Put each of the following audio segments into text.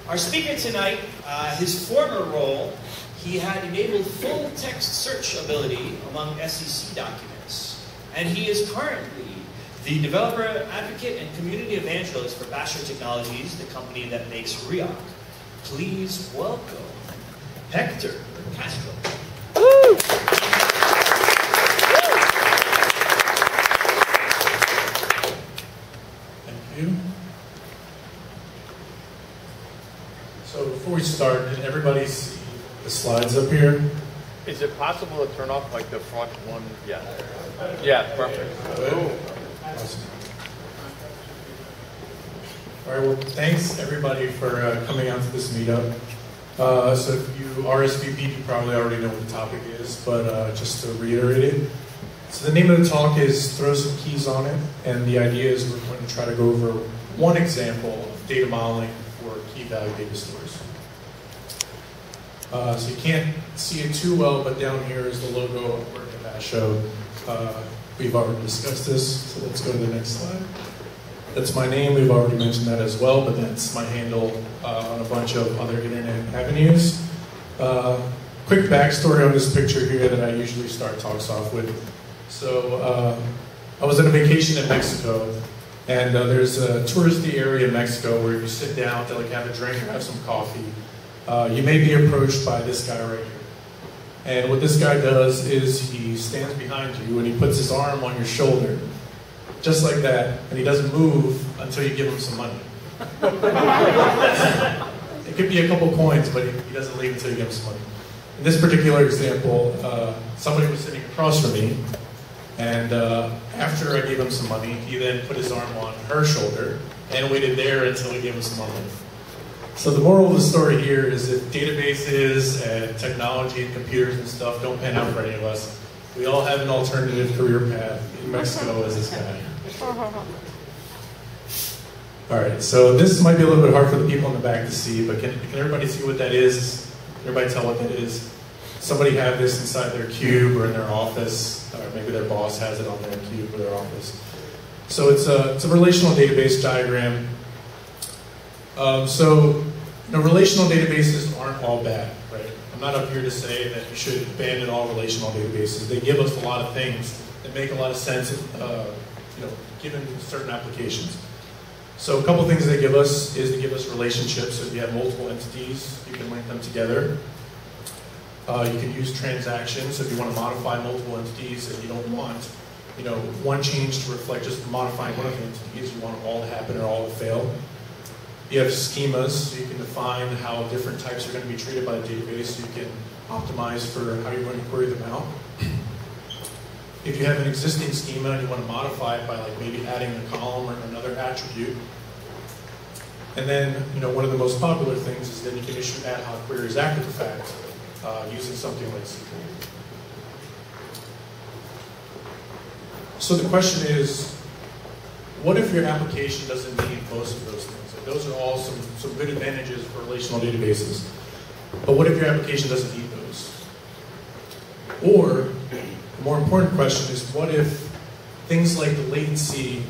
Our speaker tonight, his former role, he had enabled full text search ability among SEC documents. And he is currently the developer advocate and community evangelist for Basho Technologies, the company that makes Riak. Please welcome Hector Castro. Woo! Thank you. So before we start, did everybody see the slides up here? Is it possible to turn off like the front one? Yeah. Yeah, perfect. Awesome. All right, well, thanks everybody for coming out to this meetup. So if you RSVP'd, you probably already know what the topic is, but just to reiterate it. So the name of the talk is Throw Some Keys on It, and the idea is we're going to try to go over one example of data modeling for KeyValue data stores. So you can't see it too well, but down here is the logo of work at Basho. We've already discussed this, so let's go to the next slide. That's my name, we've already mentioned that as well, but that's my handle on a bunch of other internet avenues. Quick backstory on this picture here that I usually start talks off with. So I was on a vacation in Mexico, and there's a touristy area in Mexico where if you sit down to like have a drink or have some coffee, you may be approached by this guy right here. And what this guy does is he stands behind you and he puts his arm on your shoulder, just like that, and he doesn't move until you give him some money. It could be a couple coins, but he doesn't leave until you give him some money. In this particular example, somebody was sitting across from me, and after I gave him some money, he then put his arm on her shoulder and waited there until I gave him some money. So the moral of the story here is that databases and technology and computers and stuff don't pan out for any of us. We all have an alternative career path in Mexico as this guy. All right, so this might be a little bit hard for the people in the back to see, but can everybody see what that is? Can everybody tell what that is? Somebody have this inside their cube or in their office, or maybe their boss has it on their cube or their office. So it's a relational database diagram. Relational databases aren't all bad, right? I'm not up here to say that you should abandon all relational databases. They give us a lot of things that make a lot of sense, given certain applications. So a couple things they give us is they give us relationships. So if you have multiple entities, you can link them together. You can use transactions. So if you want to modify multiple entities and you don't want, one change to reflect just modifying one of the entities, you want them all to happen or all to fail. You have schemas, so you can define how different types are going to be treated by the database, so you can optimize for how you're going to query them out. If you have an existing schema and you want to modify it by like maybe adding a column or another attribute. And then, one of the most popular things is then you can issue ad hoc queries after the fact using something like SQL. So the question is, what if your application doesn't need most of those things? Those are all some good advantages for relational databases. But what if your application doesn't need those? Or, the more important question is, what if things like the latency,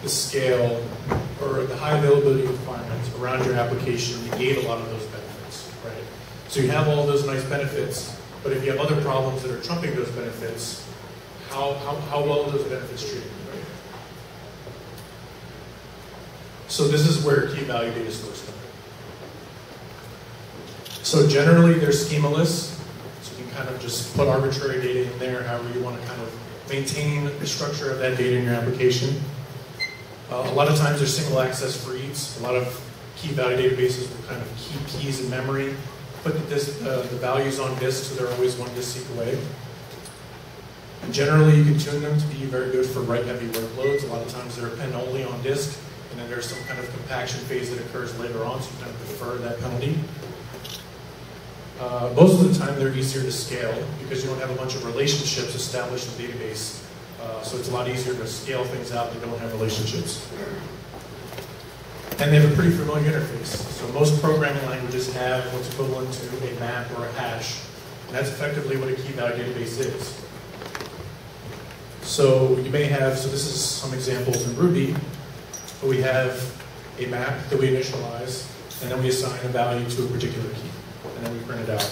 the scale, or the high availability requirements around your application negate a lot of those benefits, right? So you have all those nice benefits, but if you have other problems that are trumping those benefits, how well are those benefits treated? So this is where KeyValue data stores come in. So generally they're schemaless, so you can kind of just put arbitrary data in there, however you want to kind of maintain the structure of that data in your application. A lot of times they're single access for reads. A lot of KeyValue databases will kind of keep keys in memory, put the values on disk so they're always one disk seek away. And generally you can tune them to be very good for write-heavy workloads. A lot of times they're append only on disk. And then there's some kind of compaction phase that occurs later on, so you kind of defer that penalty. Most of the time, they're easier to scale because you don't have a bunch of relationships established in the database. So it's a lot easier to scale things out that don't have relationships. And they have a pretty familiar interface. So most programming languages have what's equivalent to a map or a hash. And that's effectively what a KeyValue database is. So you may have, so this is some examples in Ruby. We have a map that we initialize and then we assign a value to a particular key, and then we print it out.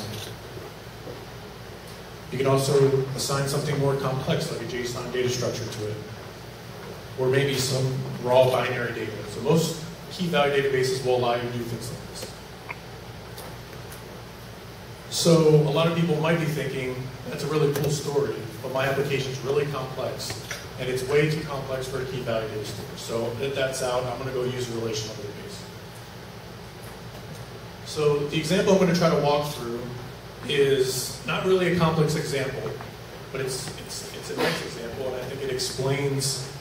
You can also assign something more complex, like a JSON data structure to it, or maybe some raw binary data. So most KeyValue databases will allow you to do things like this. So a lot of people might be thinking, that's a really cool story, but my application is really complex, and it's way too complex for a KeyValue data store. So if that's out, I'm going to go use a relational database. So the example I'm going to try to walk through is not really a complex example, but it's a nice example, and I think it explains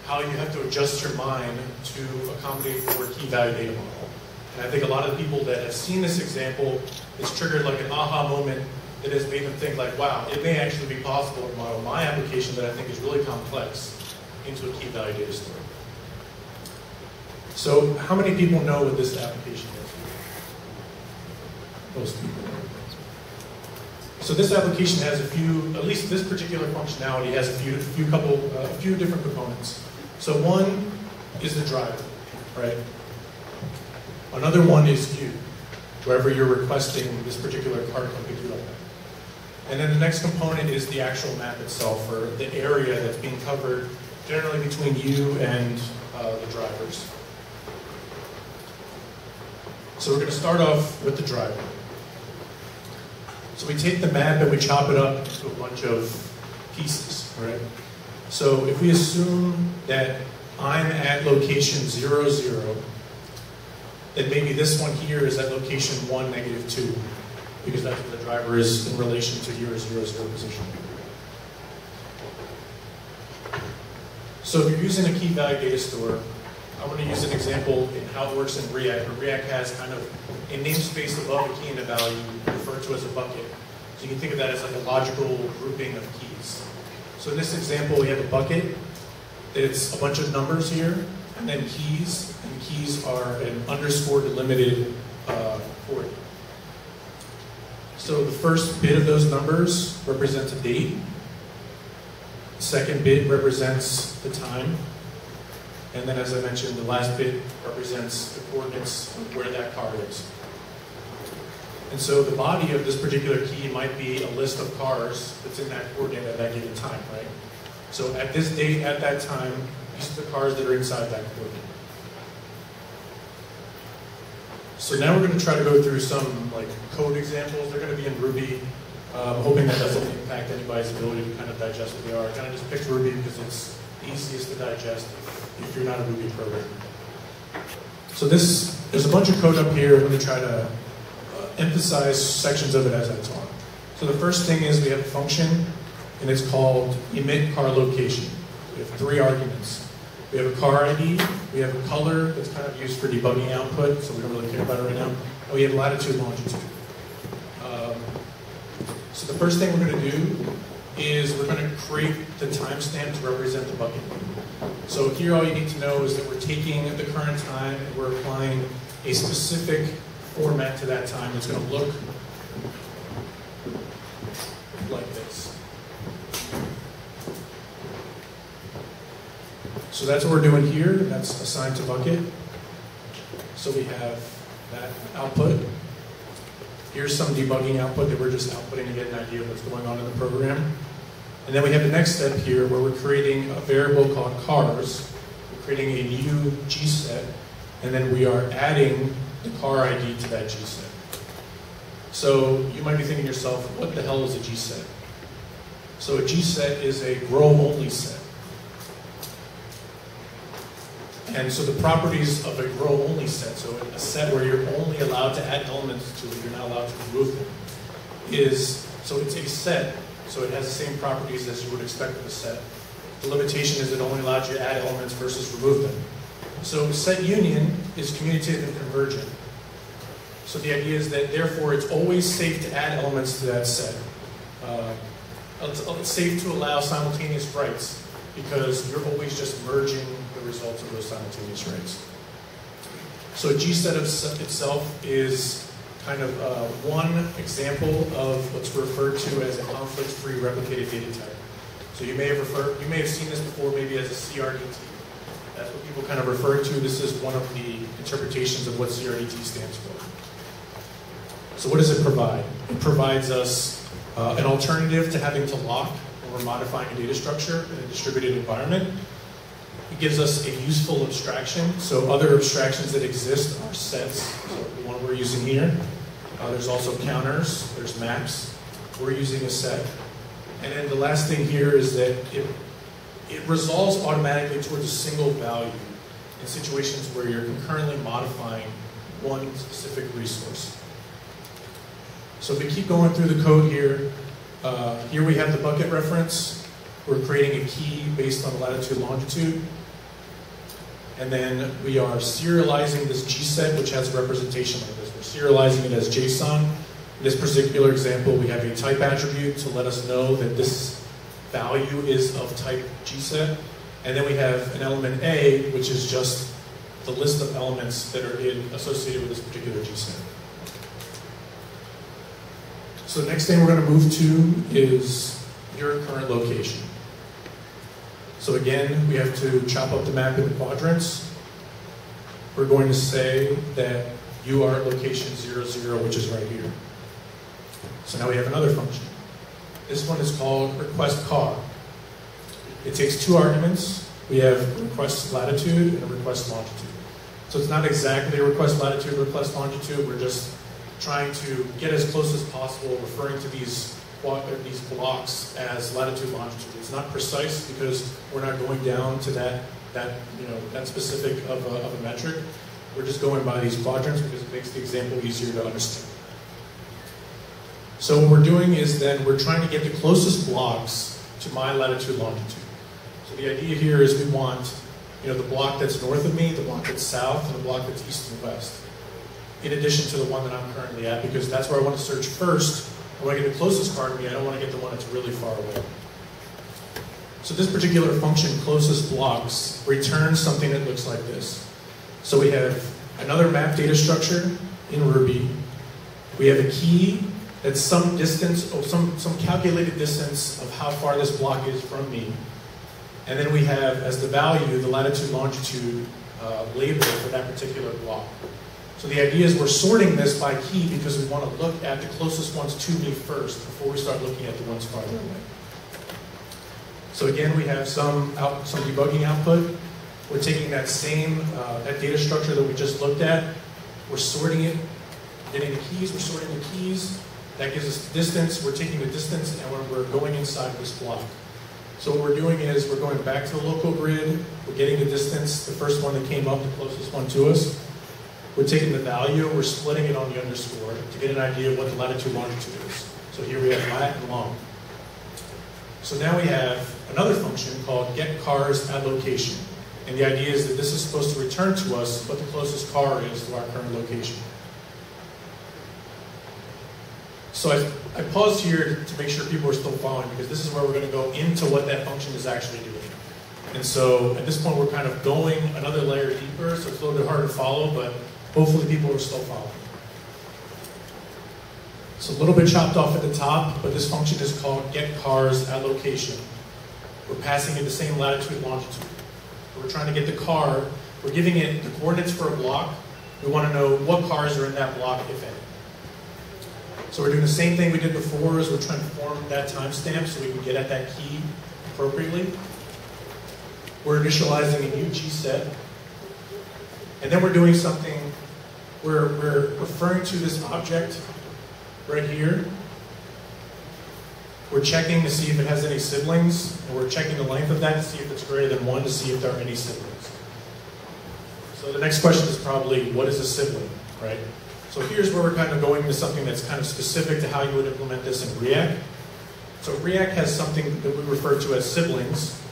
how you have to adjust your mind to accommodate for a KeyValue data model. And I think a lot of the people that have seen this example, it's triggered like an aha moment that has made them think like, wow, it may actually be possible to model my application that I think is really complex into a KeyValue data store. So how many people know what this application is? Most people. So this application has a few, at least this particular functionality has a few different components. So one is the driver, right? Another one is you, wherever you're requesting this particular card can pick you up. And then the next component is the actual map itself, or the area that's being covered, generally between you and the drivers. So we're going to start off with the driver. So we take the map and we chop it up into a bunch of pieces, right? So if we assume that I'm at location 0, 0, then maybe this one here is at location 1, -2, because that's where the driver is in relation to your 0, 0 position. So if you're using a KeyValue data store, I'm going to use an example in how it works in Riak. Riak has kind of a namespace above a key and a value referred to as a bucket. So you can think of that as like a logical grouping of keys. So in this example, we have a bucket. It's a bunch of numbers here, and then keys. And keys are an underscore delimited coordinate. So the first bit of those numbers represents a date. The second bit represents the time. And then, as I mentioned, the last bit represents the coordinates of where that car is. And so the body of this particular key might be a list of cars that's in that coordinate at that given time, right? So at this date, at that time, these are the cars that are inside that coordinate. So now we're going to try to go through some like code examples. They're going to be in Ruby. Hoping that doesn't impact anybody's ability to kind of digest what they are. I kind of just picked Ruby because it's easiest to digest if you're not a Ruby programmer. So there's a bunch of code up here. I'm going to try to emphasize sections of it as I talk. So the first thing is we have a function, and it's called emit car location. We have 3 arguments. We have a car ID, we have a color that's kind of used for debugging output, so we don't really care about it right now, and we have latitude, longitude. So the first thing we're going to do is we're going to create the timestamp to represent the bucket. So here all you need to know is that we're taking the current time and we're applying a specific format to that time that's going to look like this. So that's what we're doing here. That's assigned to bucket. So we have that output. Here's some debugging output that we're just outputting to get an idea of what's going on in the program. And then we have the next step here where we're creating a variable called cars. We're creating a new gset, and then we are adding the car ID to that gset. So you might be thinking to yourself, what the hell is a gset? So a gset is a grow-only set. And so the properties of a grow-only set, so a set where you're only allowed to add elements to it, you're not allowed to remove them, so it's a set, so it has the same properties as you would expect of a set. The limitation is it only allows you to add elements versus remove them. So set union is commutative and convergent. So the idea is that therefore it's always safe to add elements to that set. It's safe to allow simultaneous writes because you're always just merging the results of those simultaneous writes. So a gset itself is kind of one example of what's referred to as a conflict-free replicated data type. So you may have seen this before maybe as a CRDT. That's what people kind of refer to. This is one of the interpretations of what CRDT stands for. So what does it provide? It provides us an alternative to having to lock when we're modifying a data structure in a distributed environment. It gives us a useful abstraction. So other abstractions that exist are sets, so the one we're using here. There's also counters, there's maps. We're using a set. And then the last thing here is that it resolves automatically towards a single value in situations where you're concurrently modifying one specific resource. So if we keep going through the code here, here we have the bucket reference. We're creating a key based on latitude, longitude. And then we are serializing this gset, which has a representation like this. We're serializing it as JSON. In this particular example, we have a type attribute to let us know that this value is of type gset. And then we have an element A, which is just the list of elements that are associated with this particular gset. So the next thing we're going to move to is your current location. So again, we have to chop up the map into quadrants. We're going to say that you are at location 00, which is right here. So now we have another function. This one is called request car. It takes two arguments. We have request latitude and request longitude. So it's not exactly a request latitude, request longitude. We're just trying to get as close as possible, referring to these blocks as latitude, longitude. It's not precise because we're not going down to that specific of a metric. We're just going by these quadrants because it makes the example easier to understand. So what we're doing is then we're trying to get the closest blocks to my latitude, longitude. So the idea here is we want, the block that's north of me, the block that's south, and the block that's east and west, in addition to the one that I'm currently at, because that's where I want to search first. I want to get the closest car to me. I don't want to get the one that's really far away. So this particular function, closest blocks, returns something that looks like this. So we have another map data structure in Ruby. We have a key that's some distance, or some calculated distance of how far this block is from me. And then we have, as the value, the latitude, longitude label for that particular block. So the idea is we're sorting this by key because we want to look at the closest ones to me first before we start looking at the ones farther away. So again, we have some debugging output. We're taking that same that data structure that we just looked at. We're sorting it, getting the keys. We're sorting the keys. That gives us the distance. We're taking the distance and we're going inside of this block. So what we're doing is we're going back to the local grid. We're getting the distance, the first one that came up, the closest one to us. We're taking the value, we're splitting it on the underscore to get an idea of what the latitude, longitude is. So here we have lat and long. So now we have another function called GetCar's at location. And the idea is that this is supposed to return to us what the closest car is to our current location. So I paused here to make sure people are still following, because this is where we're going to go into what that function is actually doing. And so at this point we're kind of going another layer deeper, so it's a little bit harder to follow, but hopefully people are still following. So a little bit chopped off at the top, but this function is called getCars at location. We're passing it the same latitude, longitude. We're trying to get the car, we're giving it the coordinates for a block. We want to know what cars are in that block, if any. So we're doing the same thing we did before, is we're trying to form that timestamp so we can get at that key appropriately. We're initializing a new gset. And then we're doing something, we're referring to this object right here. We're checking to see if it has any siblings, and we're checking the length of that to see if it's greater than 1 to see if there are any siblings. So the next question is probably, what is a sibling, right? So here's where we're kind of going to something that's kind of specific to how you would implement this in Riak. So Riak has something that we refer to as siblings,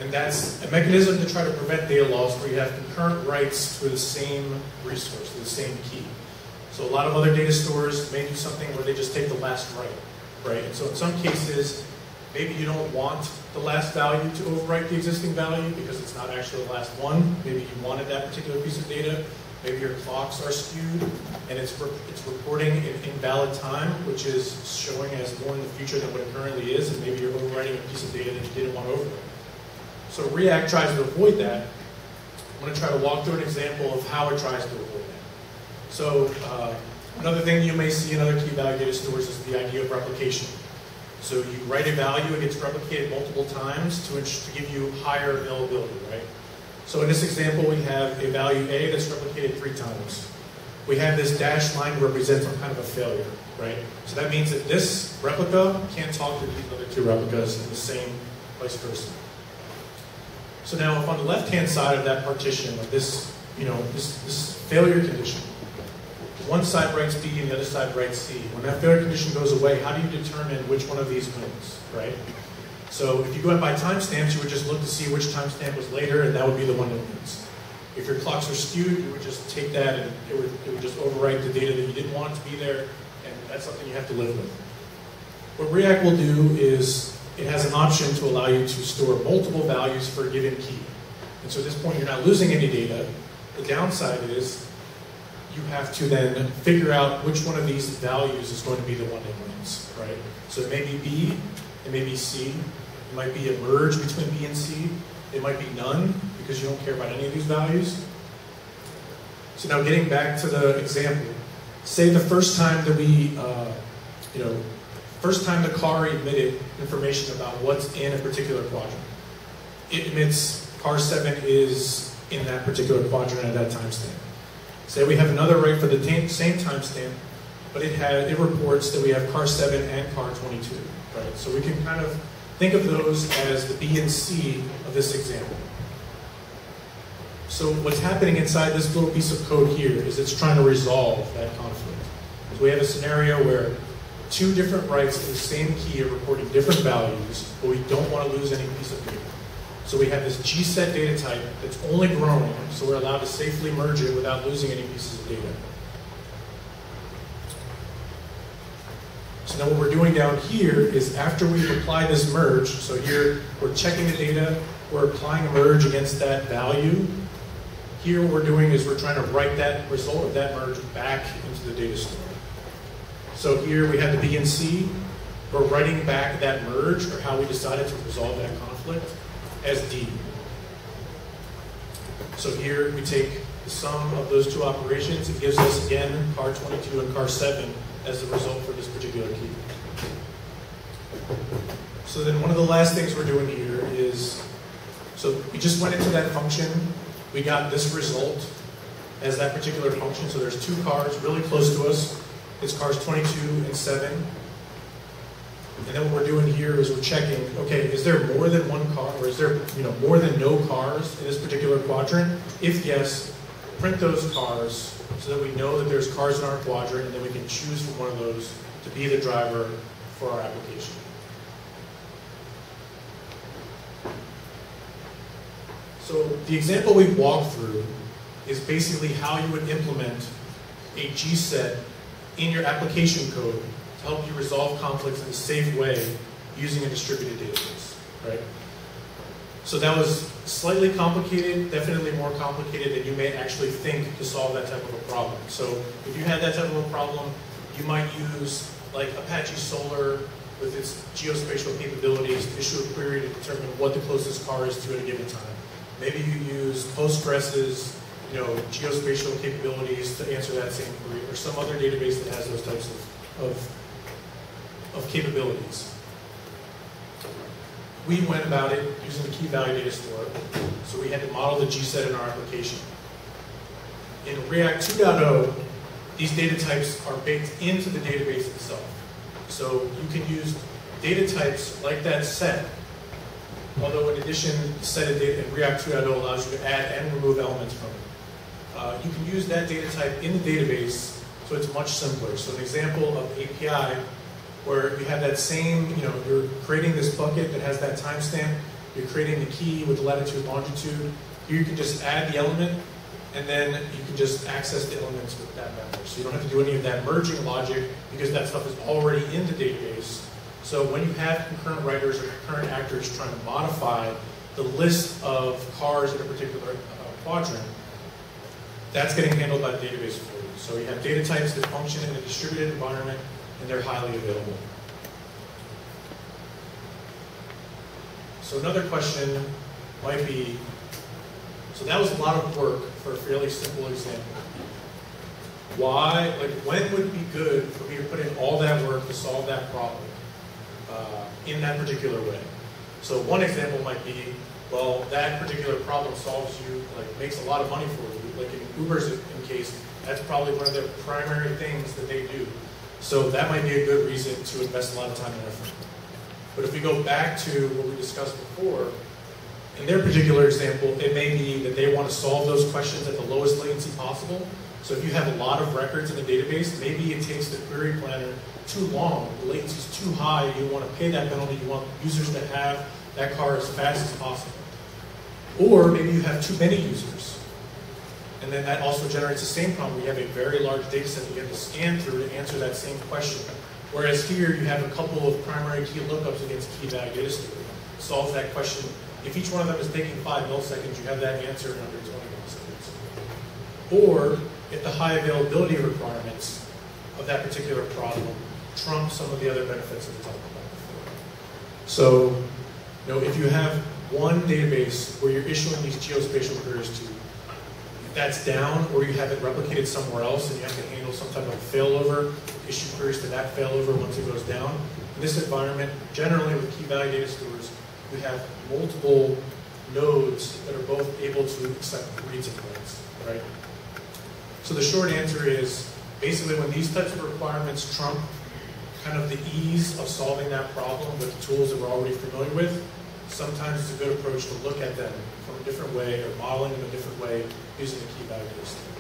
and that's a mechanism to try to prevent data loss where you have concurrent writes to the same resource, to the same key. So a lot of other data stores may do something where they just take the last write, right? And so in some cases, maybe you don't want the last value to overwrite the existing value because it's not actually the last one. Maybe you wanted that particular piece of data. Maybe your clocks are skewed and it's reporting in invalid time, which is showing as more in the future than what it currently is, and maybe you're overwriting a piece of data that you didn't want to overwrite. So Riak tries to avoid that I'm going to try to walk through an example of how it tries to avoid that. So another thing you may see in other key value data stores is the idea of replication. So you write a value, it gets replicated multiple times to give you higher availability, right? So in this example, we have a value A that's replicated 3 times. We have this dashed line represents some kind of a failure, right? So that means that this replica can't talk to these other 2 replicas in the same vice versa. So now, if on the left-hand side of that partition, of this, this failure condition, one side writes B and the other side writes C. When that failure condition goes away, how do you determine which one of these wins, right? So if you go by timestamps, you would just look to see which timestamp was later, and that would be the one that wins. If your clocks are skewed, you would just take that and it would just overwrite the data that you didn't want to be there, and that's something you have to live with. What Riak will do is it has an option to allow you to store multiple values for a given key. And so at this point, you're not losing any data. The downside is you have to then figure out which one of these values is going to be the one that wins, right? So it may be B, it may be C, it might be a merge between B and C, it might be none, because you don't care about any of these values. So now getting back to the example, say the first time that we, first time the car emitted information about what's in a particular quadrant. It emits car 7 is in that particular quadrant at that timestamp. Say we have another write for the same timestamp, but it reports that we have car 7 and car 22, right? So we can kind of think of those as the B and C of this example. So what's happening inside this little piece of code here is it's trying to resolve that conflict. So we have a scenario where 2 different writes in the same key are reporting different values, but we don't want to lose any piece of data. So we have this gset data type that's only growing, so we're allowed to safely merge it without losing any pieces of data. So now what we're doing down here is after we apply this merge, so here we're checking the data, we're applying a merge against that value. Here what we're doing is we're trying to write that result of that merge back into the data store. So here we have the B and C. We're writing back that merge, or how we decided to resolve that conflict, as D. So here we take the sum of those 2 operations. It gives us, again, car 22 and car 7 as the result for this particular key. So then one of the last things we're doing here is, so we just went into that function. We got this result as that particular function. So there's 2 cars really close to us. It's cars 22 and 7. And then what we're doing here is we're checking, okay, is there more than one car, or is there more than no cars in this particular quadrant? If yes, print those cars so that we know that there's cars in our quadrant, and then we can choose from one of those to be the driver for our application. So the example we walked through is basically how you would implement a gset in your application code to help you resolve conflicts in a safe way using a distributed database, right? So that was slightly complicated, definitely more complicated than you may actually think to solve that type of a problem. So if you had that type of a problem, you might use like Apache Solr with its geospatial capabilities to issue a query to determine what the closest car is to at a given time. Maybe you use Postgres's geospatial capabilities to answer that same query, or some other database that has those types of capabilities. We went about it using the KeyValue data store, so we had to model the gset in our application. In React 2.0, these data types are baked into the database itself. So you can use data types like that set, although in addition, the set of data in React 2.0 allows you to add and remove elements from it. You can use that data type in the database, so it's much simpler. So an example of API where you have that same, you're creating this bucket that has that timestamp, you're creating the key with the latitude, longitude. Here you can just add the element, and then you can just access the elements with that method. So you don't have to do any of that merging logic because that stuff is already in the database. So when you have concurrent writers or concurrent actors trying to modify the list of cars in a particular quadrant, that's getting handled by the database for you. So you have data types that function in a distributed environment, and they're highly available. So another question might be, So that was a lot of work for a fairly simple example. Why, like when would it be good for me to put in all that work to solve that problem in that particular way? So one example might be, well, that particular problem solves you, like makes a lot of money for you. Like in Uber's case, that's probably one of their primary things that they do. So that might be a good reason to invest a lot of time and effort. But if we go back to what we discussed before, in their particular example, it may be that they want to solve those questions at the lowest latency possible. So if you have a lot of records in a database, maybe it takes the query planner too long, the latency is too high, you want to pay that penalty, you want users to have that car as fast as possible. Or maybe you have too many users. And then that also generates the same problem. You have a very large data set that you have to scan through to answer that same question. Whereas here you have a couple of primary key lookups against KeyValue data store. Solves that question. If each one of them is taking 5 milliseconds, you have that answer in under 20 milliseconds. Or if the high availability requirements of that particular problem trump some of the other benefits that we talked about before. So, if you have one database where you're issuing these geospatial queries to, if that's down or you have it replicated somewhere else and you have to handle some type of failover, issue queries to that failover once it goes down. In this environment, generally with KeyValue data stores, we have multiple nodes that are both able to accept reads and writes, right? So the short answer is, basically when these types of requirements trump kind of the ease of solving that problem with the tools that we're already familiar with, sometimes it's a good approach to look at them from a different way or modeling them a different way using the KeyValue data store.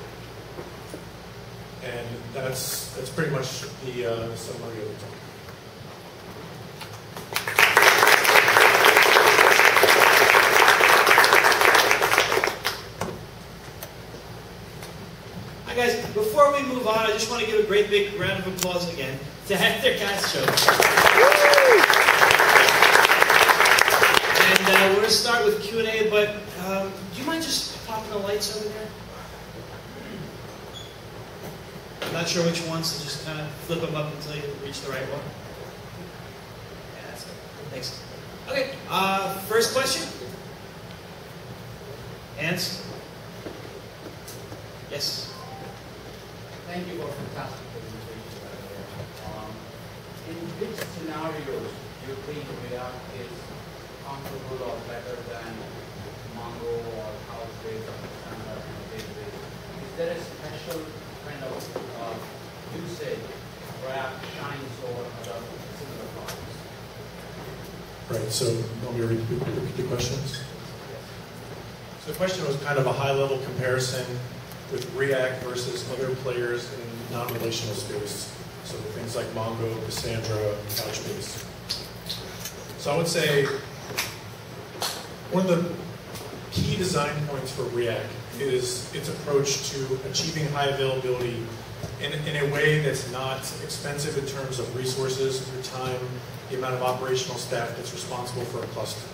And that's pretty much the summary of the talk. Guys, before we move on, I just want to give a great big round of applause again to Hector Castro. And we're going to start with Q&A, but do you mind just popping the lights over there? I'm not sure which ones, so just kind of flip them up until you reach the right one. Yeah, that's it. Thanks. Okay, first question? Hans? Yes? Thank you for a fantastic presentation. In which scenarios do you think Riak is comparable or better than Mongo or Couchbase or standard database? Is there a special kind of usage Riak shines over other similar products? Right, so want me to repeat the questions? Yes. So the question was kind of a high-level comparison with Riak versus other players in non-relational space. So things like Mongo, Cassandra, Couchbase. So I would say one of the key design points for Riak is its approach to achieving high availability in a way that's not expensive in terms of resources, your time, the amount of operational staff that's responsible for a cluster.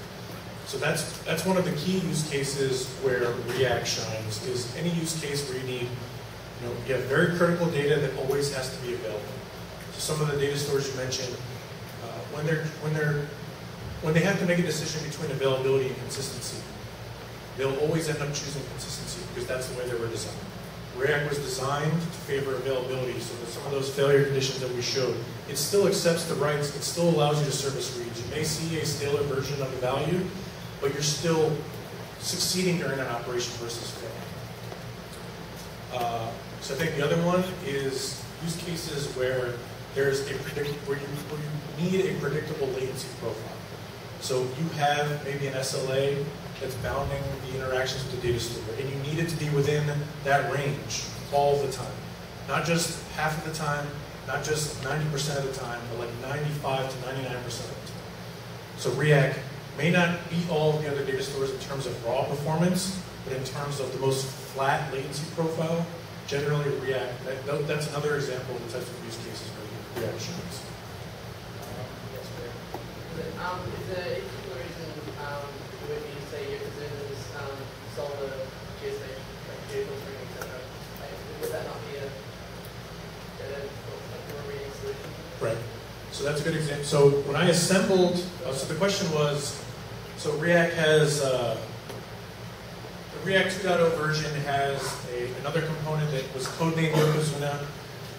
So that's one of the key use cases where Riak shines, is any use case where you need, you have very critical data that always has to be available. So some of the data stores you mentioned, when they have to make a decision between availability and consistency, they'll always end up choosing consistency because that's the way they were designed. Riak was designed to favor availability, so that some of those failure conditions that we showed, it still accepts the writes, it still allows you to service reads. You may see a staler version of the value, but you're still succeeding during that operation versus failing. So I think the other one is use cases where there's where you need a predictable latency profile. So you have maybe an SLA that's bounding the interactions with the data store, and you need it to be within that range all the time. Not just half of the time, not just 90% of the time, but like 95 to 99% of the time. So Riak may not beat all of the other data stores in terms of raw performance, but in terms of the most flat latency profile, generally Riak, that's another example of the types of use cases where Riak shines. Yes, great. Is there a particular reason when you say your consumers solve the geospatial, like geofiltering, etc., would that not be a reading solution? Right. So that's a good example. So when I assembled, so the question was, so Riak has, React 2.0 version has another component that was codenamed Yokozuna.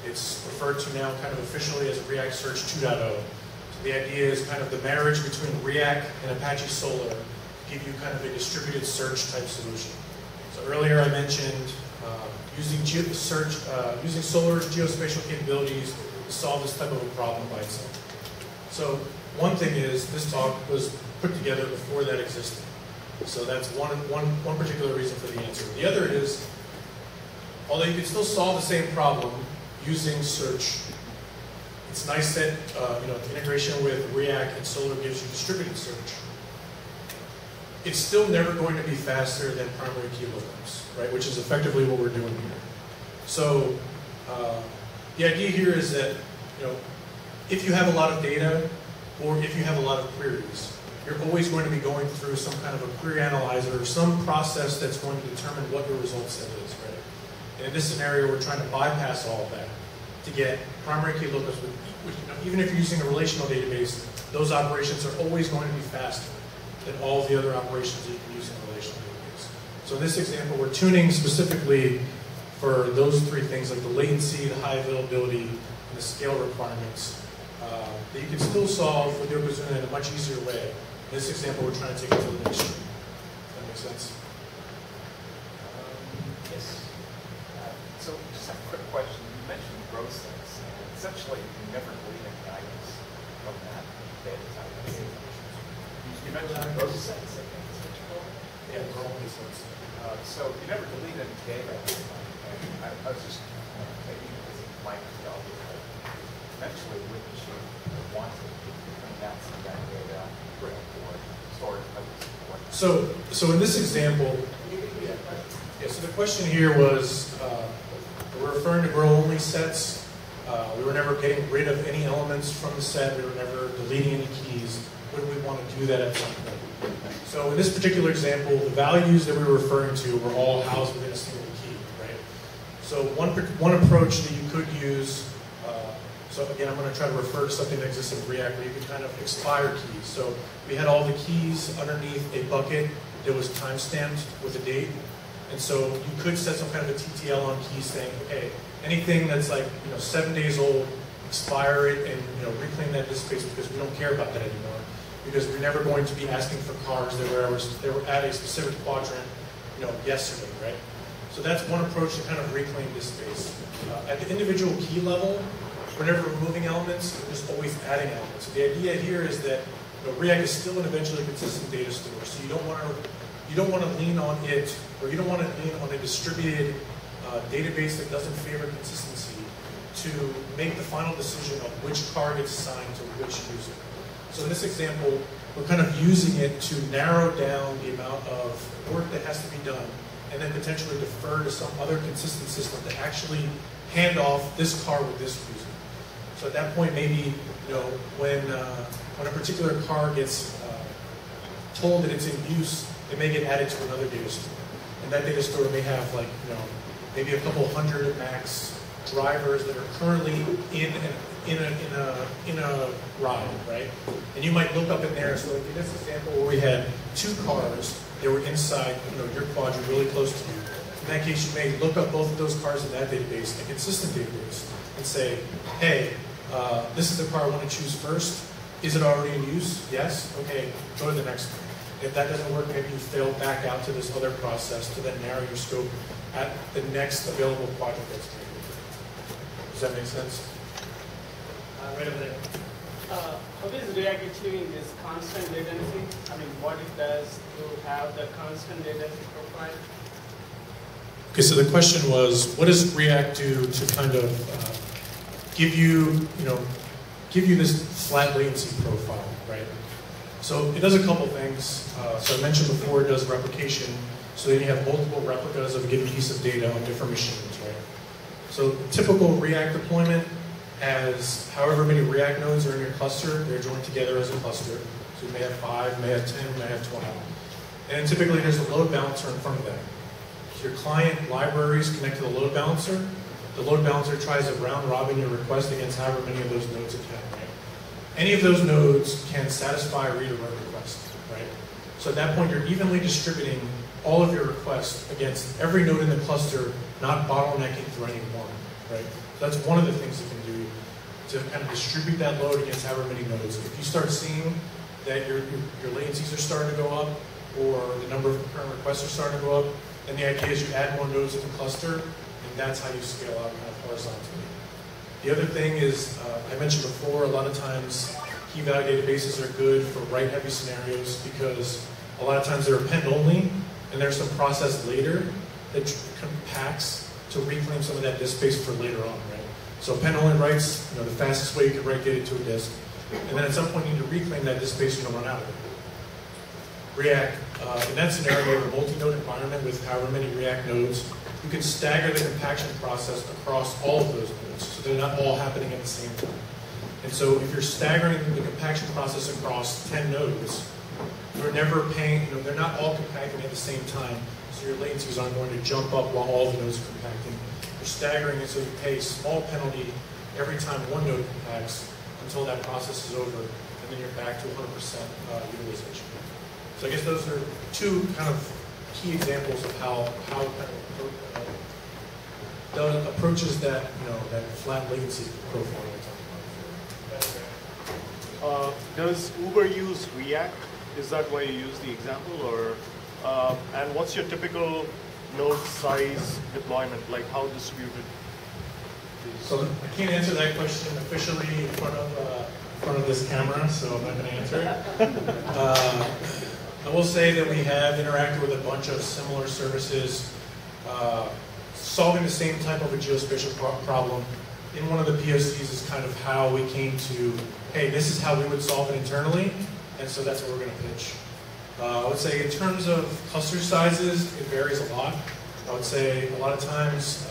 It's referred to now kind of officially as React Search 2.0. So the idea is kind of the marriage between React and Apache Solr to give you kind of a distributed search type solution. So earlier I mentioned using Solr's geospatial capabilities to solve this type of a problem by itself. So one thing is this talk was put together before that existed. So that's one particular reason for the answer. The other is, although you can still solve the same problem using search, it's nice that the integration with React and Solr gives you distributed search. It's still never going to be faster than primary key lookups, right? Which is effectively what we're doing here. So the idea here is that if you have a lot of data or if you have a lot of queries, you're always going to be going through some kind of a query analyzer or some process that's going to determine what your result set is, right? And in this scenario, we're trying to bypass all of that to get primary key lookups. Even if you're using a relational database, those operations are always going to be faster than all of the other operations that you can use in a relational database. So in this example, we're tuning specifically for those three things, like the latency, the high availability, and the scale requirements, that you can still solve with Yokozuna in a much easier way. In this example, we're trying to take it to the next stream. Does that make sense? Yes. So just a quick question. You mentioned growth sets. Essentially, you never delete any items from that data type. You mentioned growth sets, I think is what you call it? Yeah, growth sets. So you never delete any data. And I was just maybe because it might be obvious, but eventually wouldn't you want to bring that some of that data or store it? So in this example, so the question here was, we're referring to grow-only sets. We were never getting rid of any elements from the set. We were never deleting any keys. Would we want to do that at some point? So in this particular example, the values that we were referring to were all housed within a single key, right? So one approach that you could use, so again, I'm going to try to refer to something that exists in React where you can kind of expire keys. So we had all the keys underneath a bucket that was time-stamped with a date. And so you could set some kind of a TTL on keys saying, okay, anything that's like 7 days old, expire it and reclaim that disk space because we don't care about that anymore. Because we're never going to be asking for cars that were at a specific quadrant yesterday, right? So that's one approach to kind of reclaim disk space. At the individual key level, we're never removing elements, we're just always adding elements. So the idea here is that React is still an eventually consistent data store. So you don't want to lean on it, or you don't want to lean on a distributed database that doesn't favor consistency to make the final decision of which car gets assigned to which user. So in this example, we're kind of using it to narrow down the amount of work that has to be done, and then potentially defer to some other consistent system to actually hand off this car with this user. So at that point, maybe when a particular car gets told that it's in use, it may get added to another data store, and that data store may have maybe a couple hundred max drivers that are currently in a ride, right? And you might look up in there. So in this example where we had 2 cars that were inside your quadrant really close to you, in that case you may look up both of those cars in that database, a consistent database, and say, hey, this is the car I want to choose first. Is it already in use? Yes? Okay, go to the next one. If that doesn't work, maybe you fail back out to this other process to then narrow your scope at the next available quadrant that's created. Does that make sense? Right over there. How is React achieving this constant latency? I mean, what it does to have the constant latency profile? Okay, so the question was, what does React do to kind of give you this flat latency profile, right? So it does a couple things. So I mentioned before it does replication, so then you have multiple replicas of a given piece of data on different machines, right? So typical React deployment has however many React nodes are in your cluster, they're joined together as a cluster. So you may have 5, may have 10, may have 20. And typically there's a load balancer in front of that. So your client libraries connect to the load balancer. The load balancer tries to round robin your request against however many of those nodes it can, right? Any of those nodes can satisfy a read or write request, right? So at that point, you're evenly distributing all of your requests against every node in the cluster, not bottlenecking through any one, right? So that's one of the things you can do to kind of distribute that load against however many nodes. If you start seeing that your latencies are starting to go up, or the number of concurrent requests are starting to go up, then the idea is you add more nodes to the cluster, and that's how you scale out kind of horizontally. The other thing is, I mentioned before, a lot of times KeyValue databases are good for write-heavy scenarios because a lot of times they're append-only, and there's some process later that compacts to reclaim some of that disk space for later on, right? So append-only writes, the fastest way you could write data to a disk, and then at some point you need to reclaim that disk space and you don't run out of it. Riak, in that scenario, you have a multi-node environment with however many Riak nodes. You can stagger the compaction process across all of those nodes, so they're not all happening at the same time. And so if you're staggering the compaction process across 10 nodes, you're never paying, they're not all compacting at the same time, so your latencies aren't going to jump up while all the nodes are compacting. You're staggering it so you pay a small penalty every time one node compacts until that process is over, and then you're back to 100% utilization. So I guess those are two kind of key examples of how kind of approaches that that flat latency profile we're talking about. Does Uber use Riak? Is that why you use the example, or and what's your typical node size deployment? Like how distributed? So I can't answer that question officially in front of this camera, so I'm not going to answer it. I will say that we have interacted with a bunch of similar services solving the same type of a geospatial problem. In one of the POCs is kind of how we came to, hey, this is how we would solve it internally, and so that's what we're going to pitch. I would say in terms of cluster sizes, it varies a lot. I would say a lot of times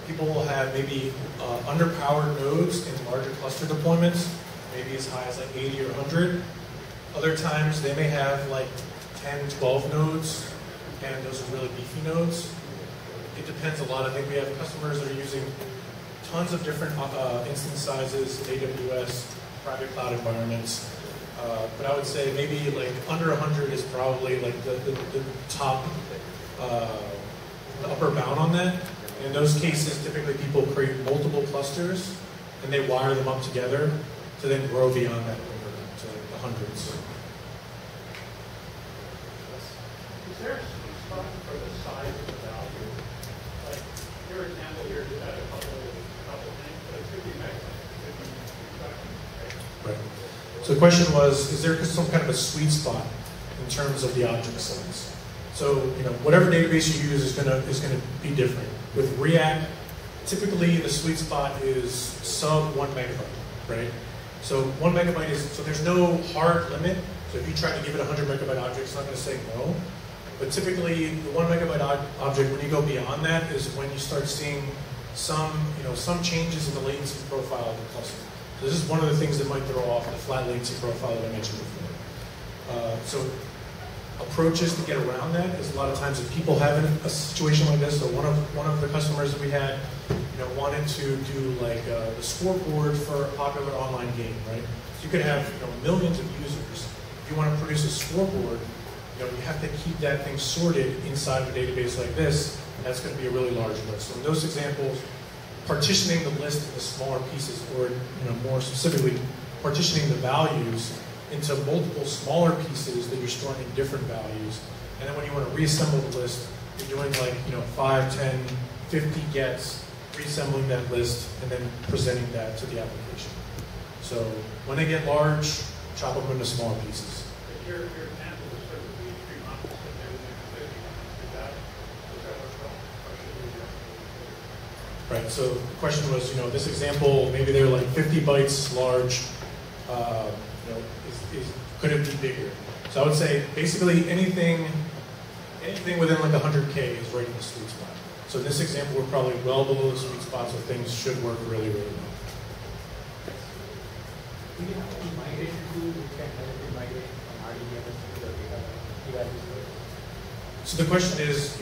people will have maybe underpowered nodes in larger cluster deployments, maybe as high as like 80 or 100. Other times they may have like 10, 12 nodes, and those are really beefy nodes. It depends a lot. I think we have customers that are using tons of different instance sizes, AWS, private cloud environments. But I would say maybe like under 100 is probably like the top, the upper bound on that. In those cases, typically people create multiple clusters and they wire them up together to then grow beyond that number to like the hundreds. Is there a sweet spot for the size of the value? Like your example here, you had a couple things, but it could be maximum. Right. So the question was, is there some kind of a sweet spot in terms of the object size? So whatever database you use is going to be different. With Riak, typically the sweet spot is sub 1 megabyte, right? So 1 megabyte is, so there's no hard limit. So if you try to give it a 100 megabyte object, it's not going to say no. But typically the 1 megabyte object, when you go beyond that, is when you start seeing some changes in the latency profile of the cluster. So this is one of the things that might throw off the flat latency profile that I mentioned before. So approaches to get around that is a lot of times if people have a situation like this. So one of the customers that we had, wanted to do like the scoreboard for a popular online game, right? So you could have millions of users. If you want to produce a scoreboard, you have to keep that thing sorted inside of a database like this. That's going to be a really large list. So in those examples, partitioning the list into smaller pieces, or more specifically, partitioning the values into multiple smaller pieces that you're storing in different values. And then when you want to reassemble the list, you're doing like 5, 10, 50 gets, reassembling that list, and then presenting that to the application. So when they get large, chop them into smaller pieces. But your example is sort of the extreme opposite. Right, so the question was, this example, maybe they're like 50 bytes large, could it be bigger? So I would say basically anything within like 100K is right in the sweet spot. So in this example, we're probably well below the sweet spot, so things should work really, really well. Do you have any migration tool which can help you migrate from RDBMS to the KeyValue storage? So the question is,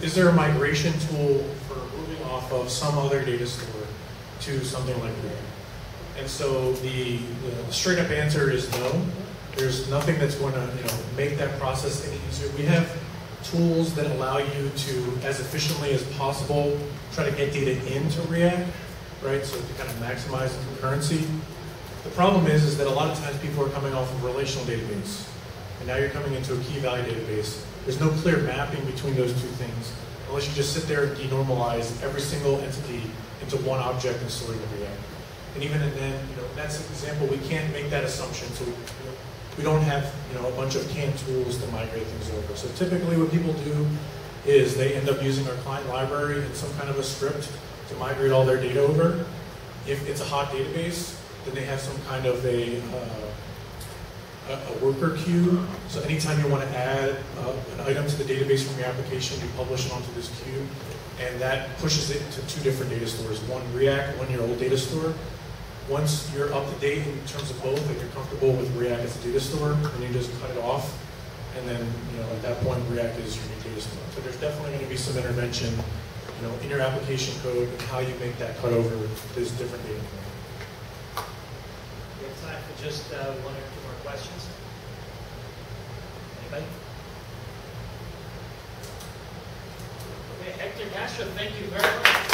is there a migration tool for moving off of some other data store to something like Riak? And so the straight up answer is no. There's nothing that's going to make that process any easier. We have tools that allow you to, as efficiently as possible, try to get data into React, right? So to kind of maximize the concurrency. The problem is that a lot of times people are coming off of a relational database, and now you're coming into a KeyValue database. There's no clear mapping between those two things, unless you just sit there and denormalize every single entity into one object and store it in React. And even then, in that example, we can't make that assumption. So we don't have a bunch of canned tools to migrate things over. So typically what people do is they end up using our client library in some kind of a script to migrate all their data over. If it's a hot database, then they have some kind of a worker queue. So anytime you want to add an item to the database from your application, you publish it onto this queue. And that pushes it into two different data stores, one React, one your old data store. Once you're up to date in terms of both and you're comfortable with React as a data store, then you just cut it off. And then, at that point, React is your new data store. So there's definitely going to be some intervention, in your application code and how you make that cut over this different data. We have time for just one or two more questions. Anybody? Okay, Hector Castro, thank you very much.